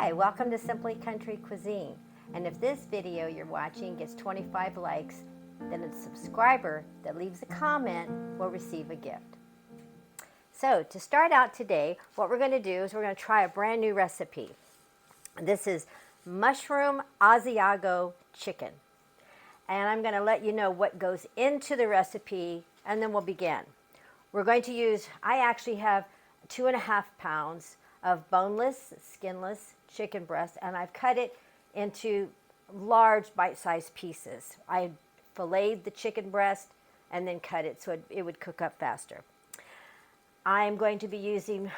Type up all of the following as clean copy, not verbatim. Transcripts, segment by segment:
Hi, welcome to Simply Country Cuisine. And if this video you're watching gets 25 likes, then a subscriber that leaves a comment will receive a gift. So to start out today, what we're going to do is we're going to try a brand new recipe. This is mushroom Asiago chicken. And I'm going to let you know what goes into the recipe and then we'll begin. We're going to use, I actually have 2.5 pounds of boneless, skinless chicken breast, and I've cut it into large bite-sized pieces. I filleted the chicken breast and then cut it so it would cook up faster. I'm going to be using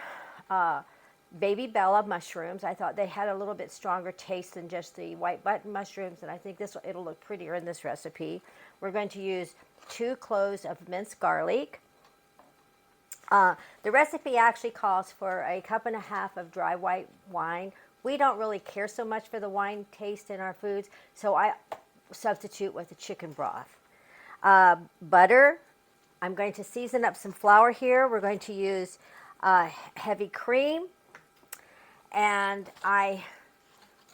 baby Bella mushrooms. I thought they had a little bit stronger taste than just the white button mushrooms, and I think it'll look prettier in this recipe. We're going to use 2 cloves of minced garlic. The recipe actually calls for a 1.5 cups of dry white wine. We don't really care so much for the wine taste in our foods, so I substitute with the chicken broth. Butter. I'm going to season up some flour here. We're going to use heavy cream, and I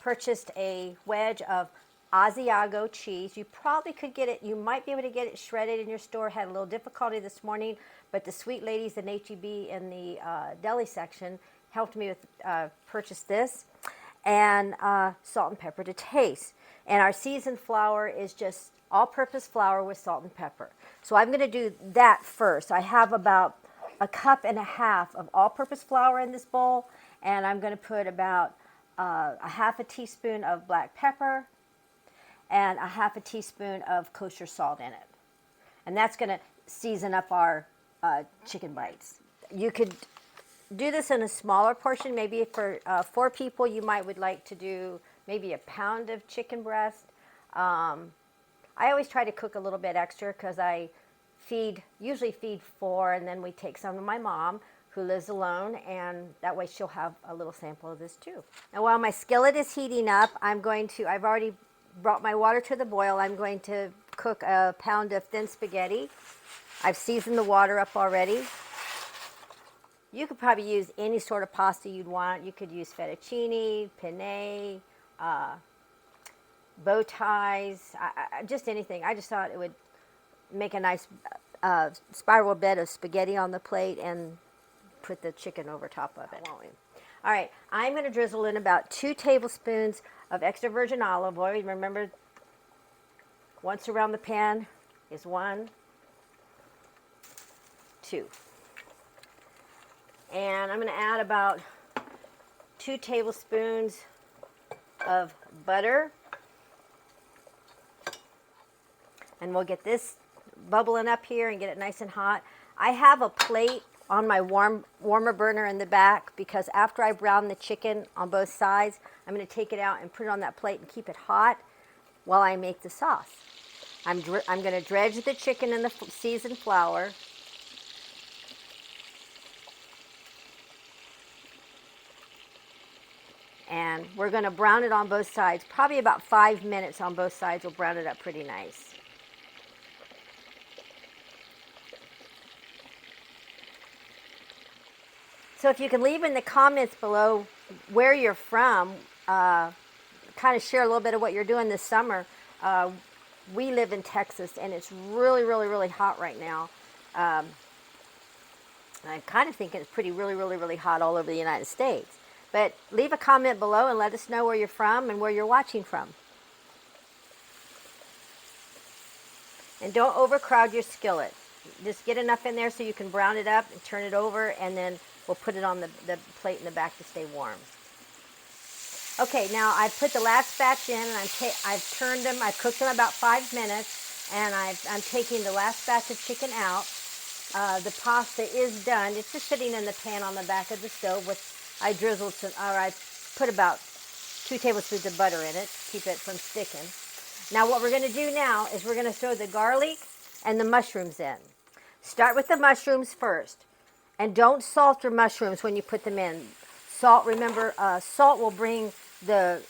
purchased a wedge of Asiago cheese. You probably could get it, you might be able to get it shredded in your store. Had a little difficulty this morning, but the sweet ladies in H-E-B in the deli section helped me with purchase this, and salt and pepper to taste. And our seasoned flour is just all-purpose flour with salt and pepper. So I'm going to do that first. I have about 1.5 cups of all-purpose flour in this bowl, and I'm going to put about 1/2 teaspoon of black pepper and 1/2 teaspoon of kosher salt in it. And that's going to season up our chicken bites. You could do this in a smaller portion. Maybe for 4 people, you would like to do maybe 1 pound of chicken breast. I always try to cook a little bit extra because I usually feed 4, and then we take some to my mom who lives alone, and that way she'll have a little sample of this too. Now while my skillet is heating up, I've already brought my water to the boil. I'm going to cook 1 pound of thin spaghetti. I've seasoned the water up already. You could probably use any sort of pasta you'd want. You could use fettuccine, penne, bow ties, just anything. I just thought it would make a nice spiral bed of spaghetti on the plate and put the chicken over top of it. All right, I'm going to drizzle in about 2 tablespoons of extra virgin olive oil. Remember, once around the pan is 1, 2. And I'm going to add about 2 tablespoons of butter. And we'll get this bubbling up here and get it nice and hot. I have a plate on my warmer burner in the back because after I brown the chicken on both sides, I'm going to take it out and put it on that plate and keep it hot while I make the sauce. I'm going to dredge the chicken in the seasoned flour. And we're going to brown it on both sides. Probably about 5 minutes on both sides will brown it up pretty nice. So if you can leave in the comments below where you're from, kind of share a little bit of what you're doing this summer. We live in Texas, and it's really, really, really hot right now. I'm kind of thinking it's really hot all over the United States. But leave a comment below and let us know where you're from and where you're watching from. And don't overcrowd your skillet. Just get enough in there so you can brown it up and turn it over, and then we'll put it on the plate in the back to stay warm. Okay, now I've put the last batch in, and I've turned them. I've cooked them about 5 minutes, and I'm taking the last batch of chicken out. The pasta is done. It's just sitting in the pan on the back of the stove. I put about 2 tablespoons of butter in it to keep it from sticking. Now what we're going to do now is we're going to throw the garlic and the mushrooms in. Start with the mushrooms first. And don't salt your mushrooms when you put them in. Salt, remember, salt will bring the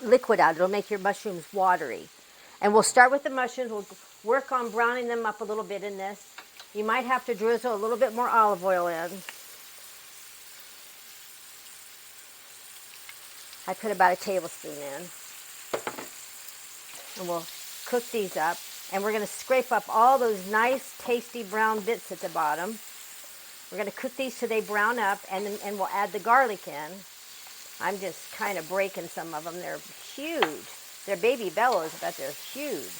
liquid out. It'll make your mushrooms watery. And we'll start with the mushrooms. We'll work on browning them up a little bit in this. You might have to drizzle a little bit more olive oil in. I put about a tablespoon in. And we'll cook these up. And we're going to scrape up all those nice, tasty brown bits at the bottom. We're going to cook these so they brown up, and we'll add the garlic in. I'm just kind of breaking some of them. They're huge. They're baby bellows, but they're huge.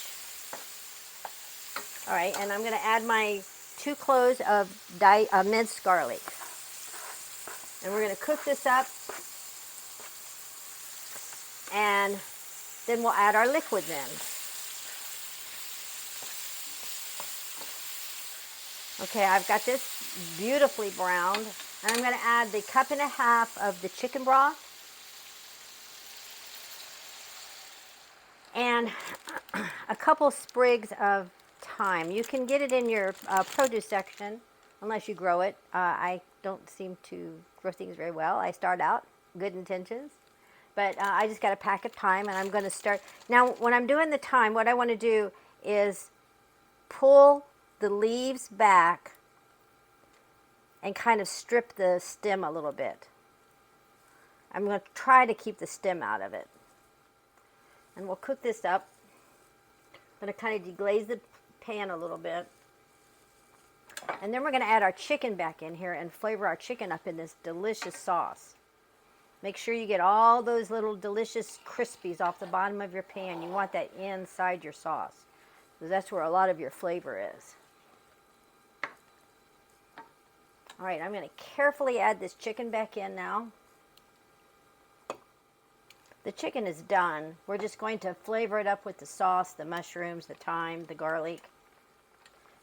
All right, and I'm going to add my 2 cloves of minced garlic. And we're going to cook this up, and then we'll add our liquids in. Okay, I've got this beautifully browned, and I'm going to add the 1.5 cups of the chicken broth and a couple sprigs of thyme. You can get it in your produce section, unless you grow it. I don't seem to grow things very well. I start out good intentions, but I just got a pack of thyme, and I'm going to start. Now, when I'm doing the thyme, what I want to do is pull the leaves back and kind of strip the stem a little bit. I'm going to try to keep the stem out of it. And we'll cook this up. I'm going to kind of deglaze the pan a little bit. And then we're going to add our chicken back in here and flavor our chicken up in this delicious sauce. Make sure you get all those little delicious crispies off the bottom of your pan. You want that inside your sauce, because that's where a lot of your flavor is. All right, I'm going to carefully add this chicken back in now. The chicken is done. We're just going to flavor it up with the sauce, the mushrooms, the thyme, the garlic.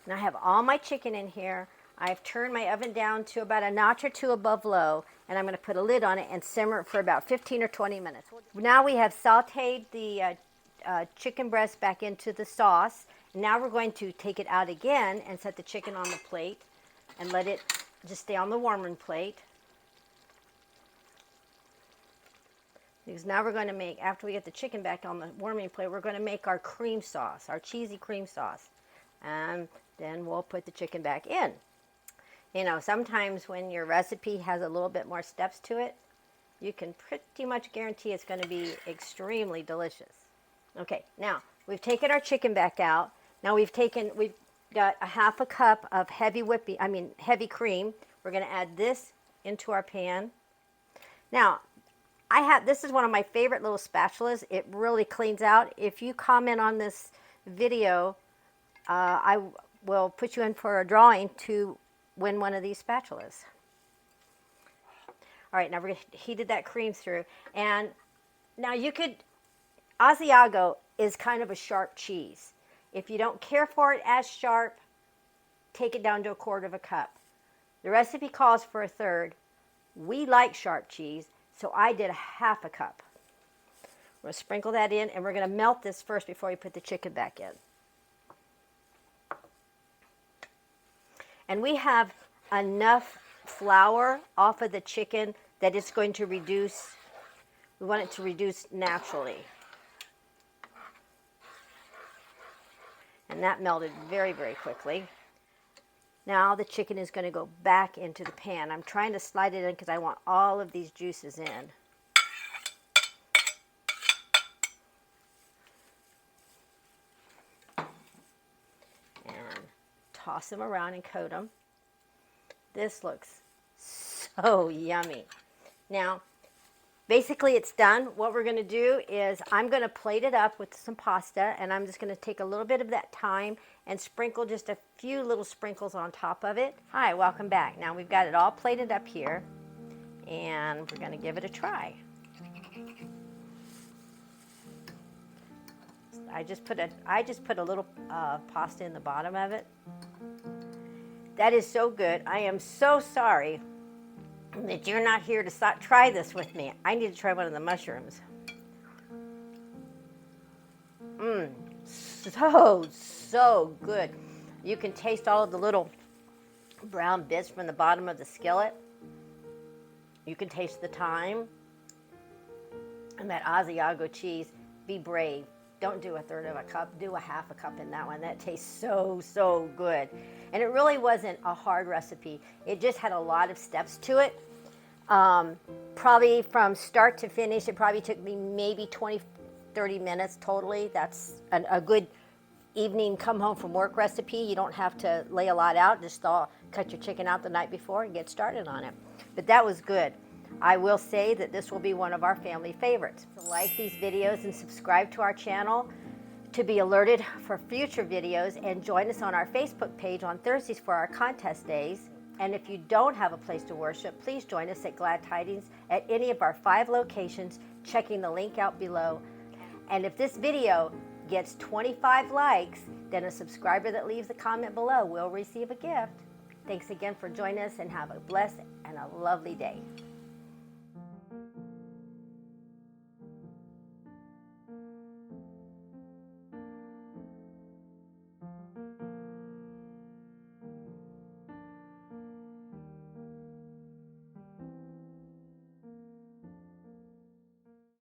And I have all my chicken in here. I've turned my oven down to about a notch or 2 above low, and I'm going to put a lid on it and simmer it for about 15 or 20 minutes. Now we have sauteed the chicken breast back into the sauce. Now we're going to take it out again and set the chicken on the plate and let it just stay on the warming plate. Because now we're going to make, after we get the chicken back on the warming plate, we're going to make our cream sauce, our cheesy cream sauce. And then we'll put the chicken back in. You know, sometimes when your recipe has a little bit more steps to it, you can pretty much guarantee it's going to be extremely delicious. Okay, now we've taken our chicken back out. Now we've got a 1/2 cup of heavy cream. We're going to add this into our pan. Now, this is one of my favorite little spatulas. It really cleans out. If you comment on this video, I will put you in for a drawing to win one of these spatulas. All right, now we're heated that cream through. And now Asiago is kind of a sharp cheese. If you don't care for it as sharp, take it down to 1/4 cup. The recipe calls for 1/3. We like sharp cheese, so I did a 1/2 cup. We're going to sprinkle that in, and we're going to melt this first before we put the chicken back in. And we have enough flour off of the chicken that it's going to reduce. We want it to reduce naturally. And that melted very, very quickly. Now the chicken is going to go back into the pan. I'm trying to slide it in because I want all of these juices in. And toss them around and coat them. This looks so yummy. Now, basically it's done. What we're going to do is I'm going to plate it up with some pasta, and I'm just going to take a little bit of that thyme and sprinkle just a few little sprinkles on top of it. Hi, welcome back. Now we've got it all plated up here, and we're going to give it a try. I just put a little pasta in the bottom of it. That is so good. I am so sorry that you're not here to try this with me. I need to try one of the mushrooms. So good. You can taste all of the little brown bits from the bottom of the skillet. You can taste the thyme and that Asiago cheese. Be brave. Don't do 1/3 cup. Do a 1/2 cup in that one. That tastes so good. And it really wasn't a hard recipe. It just had a lot of steps to it. Probably from start to finish, it probably took me maybe 20, 30 minutes totally. That's a good evening come home from work recipe. You don't have to lay a lot out, just cut your chicken out the night before and get started on it. But that was good. I will say that this will be one of our family favorites. So like these videos and subscribe to our channel to be alerted for future videos, and join us on our Facebook page on Thursdays for our contest days. And if you don't have a place to worship, please join us at Glad Tidings at any of our 5 locations, checking the link out below. And if this video gets 25 likes, then a subscriber that leaves a comment below will receive a gift. Thanks again for joining us, and have a blessed and a lovely day.